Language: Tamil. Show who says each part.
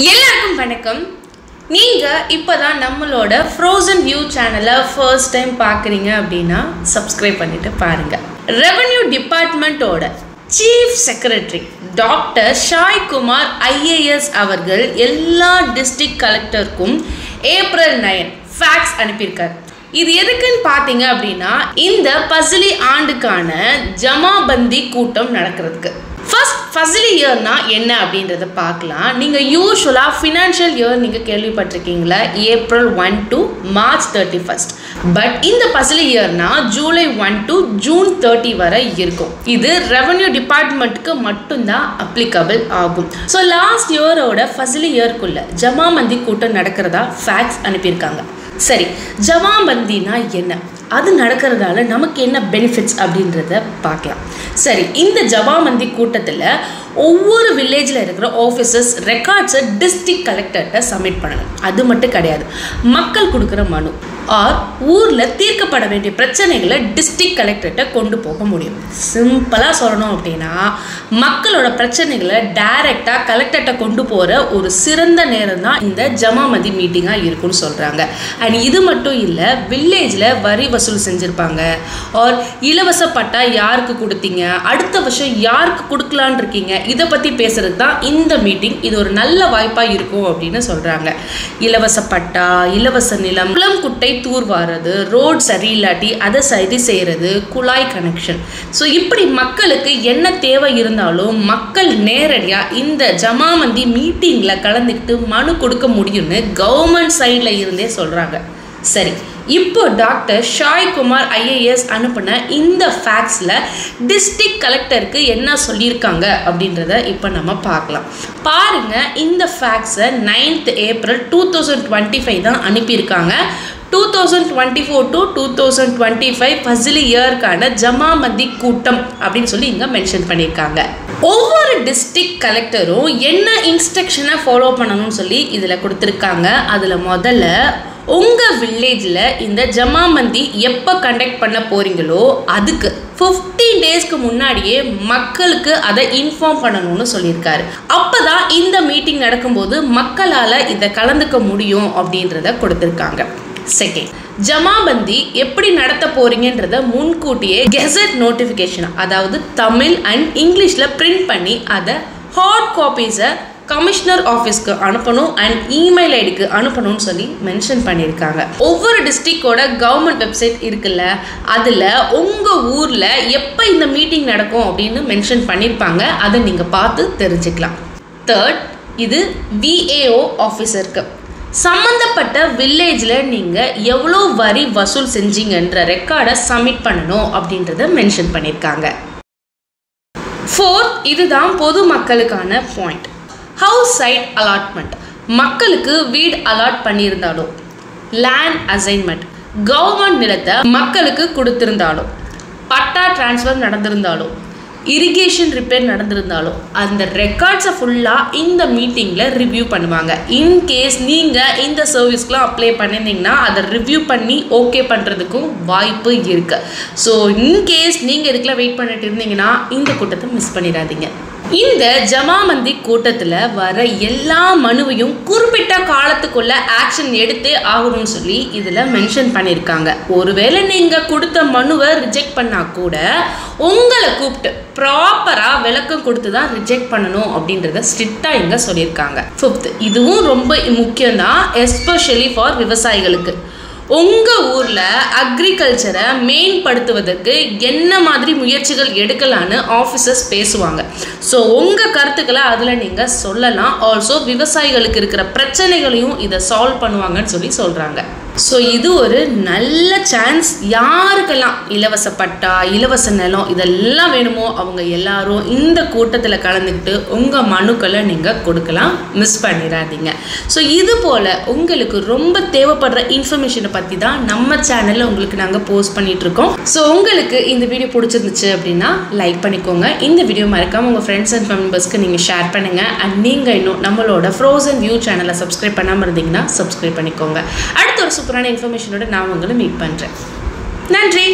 Speaker 1: எல்லாருக்கும் வணக்கம். நீங்க இப்பதான் நம்மளோட Frozen View சேனலை ஃபர்ஸ்ட் டைம் பார்க்குறீங்க அப்படின்னா சப்ஸ்கிரைப் பண்ணிட்டு பாருங்க. ரெவென்யூ டிபார்ட்மெண்ட்டோட chief secretary doctor Shai Kumar IAS அவர்கள் எல்லா டிஸ்ட்ரிக்ட் கலெக்டருக்கும் ஏப்ரல் 9 ஃபேக்ஸ் அனுப்பியிருக்காரு. இது எதுக்குன்னு பார்த்தீங்க அப்படின்னா இந்த பசிலி ஆண்டுக்கான ஜமாபந்தி கூட்டம் நடக்கிறதுக்கு. ஃபர்ஸ்ட் ஃபசிலி இயர்னா என்ன அப்படின்றத பார்க்கலாம். நீங்கள் யூஸ்வலாக ஃபினான்ஷியல் இயர் நீங்கள் கேள்விப்பட்டிருக்கீங்களா, ஏப்ரல் 1 to March 31. பட் இந்த பசிலி இயர்னா ஜூலை 1 to June 30 வரை இருக்கும். இது ரெவென்யூ டிபார்ட்மெண்ட்டுக்கு மட்டும்தான் அப்ளிகபிள் ஆகும். ஸோ லாஸ்ட் இயரோட ஃபசிலி இயர்க்குள்ள ஜமாபந்தி கூட்டம் நடக்கிறதா ஃபேக்ஸ் அனுப்பியிருக்காங்க. சரி, ஜமாபந்தினா என்ன, அது நடக்கிறதால நமக்கு என்ன பெனிஃபிட்ஸ் அப்படின்றத பார்க்கலாம். சரி, இந்த ஜமாபந்தி கூட்டத்தில் ஒவ்வொரு வில்லேஜில் இருக்கிற ஆஃபீஸர்ஸ் ரெக்கார்ட்ஸை டிஸ்ட்ரிக்ட் கலெக்டர்கிட்ட சப்மிட் பண்ணணும். அது மட்டும் கிடையாது, மக்கள் கொடுக்குற மனு ஆர் ஊரில் தீர்க்கப்பட வேண்டிய பிரச்சனைகளை டிஸ்ட்ரிக்ட் கலெக்டர்கிட்ட கொண்டு போக முடியும். சிம்பிளாக சொல்லணும் அப்படின்னா மக்களோட பிரச்சனைகளை டைரெக்டாக கலெக்டர்கிட்ட கொண்டு போகிற ஒரு சிறந்த நேரம் தான் இந்த ஜமாபந்தி மீட்டிங்காக இருக்குன்னு சொல்கிறாங்க. அண்ட் இது மட்டும் இல்லை, வில்லேஜில் வரி வசூல் செஞ்சுருப்பாங்க ஆர் இலவச பட்டா யாருக்கு கொடுத்தீங்க, அடுத்த வருஷம் யாருக்கு கொடுக்கலான் இருக்கீங்க, இதை பற்றி பேசுறது தான் இந்த மீட்டிங். இது ஒரு நல்ல வாய்ப்பாக இருக்கும் அப்படின்னு சொல்கிறாங்க. இலவச பட்டா, இலவச நிலம், குளம் குட்டை தூர்வாரது, ரோட் சரியில்லாட்டி அதை சரி செய்கிறது, குழாய் கனெக்ஷன். ஸோ இப்படி மக்களுக்கு என்ன தேவை இருந்தாலும் மக்கள் நேரடியாக இந்த ஜமாபந்தி மீட்டிங்கில் கலந்துக்கிட்டு மனு கொடுக்க முடியும்னு கவர்மெண்ட் சைடில் இருந்தே சொல்கிறாங்க. சரி, இப்போ டாக்டர் ஷாய் குமார் IAS அனுப்பின இந்த ஃபேக்ஸில் டிஸ்ட்ரிக்ட் கலெக்டருக்கு என்ன சொல்லியிருக்காங்க அப்படின்றத இப்போ நம்ம பார்க்கலாம். பாருங்க, இந்த ஃபேக்ஸை 9th April 2025 தான் அனுப்பியிருக்காங்க. 2024 to 2025 ஃபசிலி இயர்க்கான ஜமாபந்தி கூட்டம் அப்படின்னு சொல்லி இங்கே மென்ஷன் பண்ணியிருக்காங்க. ஒவ்வொரு டிஸ்ட்ரிக்ட் கலெக்டரும் என்ன இன்ஸ்ட்ரக்ஷனை ஃபாலோ பண்ணணும்னு சொல்லி இதில் கொடுத்துருக்காங்க. அதில் முதல்ல உங்கள் வில்லேஜில் இந்த ஜமாபந்தி எப்போ கண்டக்ட் பண்ண போகிறீங்களோ அதுக்கு 15 டேஸ்க்கு முன்னாடியே மக்களுக்கு அதை இன்ஃபார்ம் பண்ணணும்னு சொல்லியிருக்காரு. அப்போ தான் இந்த மீட்டிங் நடக்கும்போது மக்களால் இதை கலந்துக்க முடியும் அப்படின்றத கொடுத்துருக்காங்க. செகண்ட், ஜமாபந்தி எப்படி நடத்த போறீங்கன்றத முன்கூட்டியே கெசட் நோட்டிஃபிகேஷன், அதாவது தமிழ் அண்ட் இங்கிலீஷில் பிரிண்ட் பண்ணி அதை ஹார்ட் காப்பீஸை கமிஷனர் ஆஃபீஸ்க்கு அனுப்பணும் அண்ட் இமெயில் ஐடிக்கு அனுப்பணும்னு சொல்லி மென்ஷன் பண்ணியிருக்காங்க. ஒவ்வொரு டிஸ்ட்ரிக்டோட கவர்மெண்ட் வெப்சைட் இருக்குல்ல, அதில் உங்கள் ஊரில் எப்போ இந்த மீட்டிங் நடக்கும் அப்படின்னு மென்ஷன் பண்ணியிருப்பாங்க. அதை நீங்கள் பார்த்து தெரிஞ்சுக்கலாம். தேர்ட், இது VAO ஆஃபீஸருக்கு சம்மந்தப்பட்ட வில்லேஜில் நீங்கள் எவ்வளோ வரி வசூல் செஞ்சீங்கன்ற ரெக்கார்டை சப்மிட் பண்ணணும் அப்படின்றத மென்ஷன் பண்ணியிருக்காங்க. ஃபோர்த், இதுதான் பொதுமக்களுக்கான பாயிண்ட், ஹவுஸ் சைட் அலாட்மெண்ட். மக்களுக்கு வீடு அலாட் பண்ணியிருந்தாலும், லேண்ட் அசைன்மெண்ட், கவர்மெண்ட் நிலத்தை மக்களுக்கு கொடுத்திருந்தாலும், பட்டா டிரான்ஸ்ஃபர் நடந்திருந்தாலும், இரிகேஷன் ரிப்பேர் நடந்திருந்தாலும் அந்த ரெக்கார்ட்ஸை ஃபுல்லாக இந்த மீட்டிங்கில் ரிவ்யூ பண்ணுவாங்க. இன்கேஸ் நீங்கள் இந்த சர்வீஸ்க்குலாம் அப்ளை பண்ணியிருந்தீங்கன்னா அதை ரிவ்யூ பண்ணி ஓகே பண்ணுறதுக்கும் வாய்ப்பு இருக்குது. ஸோ இன்கேஸ் நீங்கள் இதுக்குலாம் வெயிட் பண்ணிட்டு இருந்தீங்கன்னா இந்த கூட்டத்தை மிஸ் பண்ணிடாதீங்க. இந்த ஜமாபந்தி கூட்டத்தில் வர எல்லா மனுவையும் குறிப்பிட்ட காலத்துக்குள்ள ஆக்ஷன் எடுத்தே ஆகணும்னு சொல்லி இதில் மென்ஷன் பண்ணியிருக்காங்க. ஒருவேளை நீங்கள் கொடுத்த மனுவை ரிஜெக்ட் பண்ணால் கூட உங்களை கூப்பிட்டு ப்ராப்பராக விளக்கம் கொடுத்து தான் ரிஜெக்ட் பண்ணணும் அப்படின்றத ஸ்ட்ரிக்டாக இங்கே சொல்லியிருக்காங்க. ஃபிஃப்த், இதுவும் ரொம்ப முக்கியம்தான், எஸ்பெஷலி ஃபார் விவசாயிகளுக்கு. உங்கள் ஊரில் அக்ரிகல்ச்சரை மேம்படுத்துவதற்கு என்ன மாதிரி முயற்சிகள் எடுக்கலான்னு ஆஃபீஸர்ஸ் பேசுவாங்க. ஸோ உங்கள் கருத்துக்களை அதில் நீங்கள் சொல்லலாம். ஆல்சோ விவசாயிகளுக்கு இருக்கிற பிரச்சனைகளையும் இதை சால்வ் பண்ணுவாங்கன்னு சொல்லி சொல்கிறாங்க. ஸோ இது ஒரு நல்ல சான்ஸ். யாருக்கெல்லாம் இலவச பட்டா, இலவச நிலம் இதெல்லாம் வேணுமோ அவங்க எல்லாரும் இந்த கூட்டத்தில் கலந்துக்கிட்டு உங்கள் மனுக்களை நீங்கள் கொடுக்கலாம், மிஸ் பண்ணிடாதீங்க. ஸோ இது போல் உங்களுக்கு ரொம்ப தேவைப்படுற இன்ஃபர்மேஷனை பற்றி தான் நம்ம சேனலில் உங்களுக்கு நாங்கள் போஸ்ட் பண்ணிகிட்ருக்கோம். ஸோ உங்களுக்கு இந்த வீடியோ பிடிச்சிருந்துச்சு அப்படின்னா லைக் பண்ணிக்கோங்க. இந்த வீடியோ மறக்காமல் உங்கள் ஃப்ரெண்ட்ஸ் அண்ட் ஃபேமிலி மெம்பர்ஸ்க்கு நீங்கள் ஷேர் பண்ணுங்கள். அண்ட் நீங்கள் இன்னும் நம்மளோட Frozen View சேனலை சப்ஸ்கிரைப் பண்ணாமல் இருந்தீங்கன்னா சப்ஸ்கிரைப் பண்ணிக்கோங்க. அடுத்த ஒரு சூப்பரான இன்ஃபர்மேஷனோட நான் உங்களை மீட் பண்ணுறேன். நன்றி.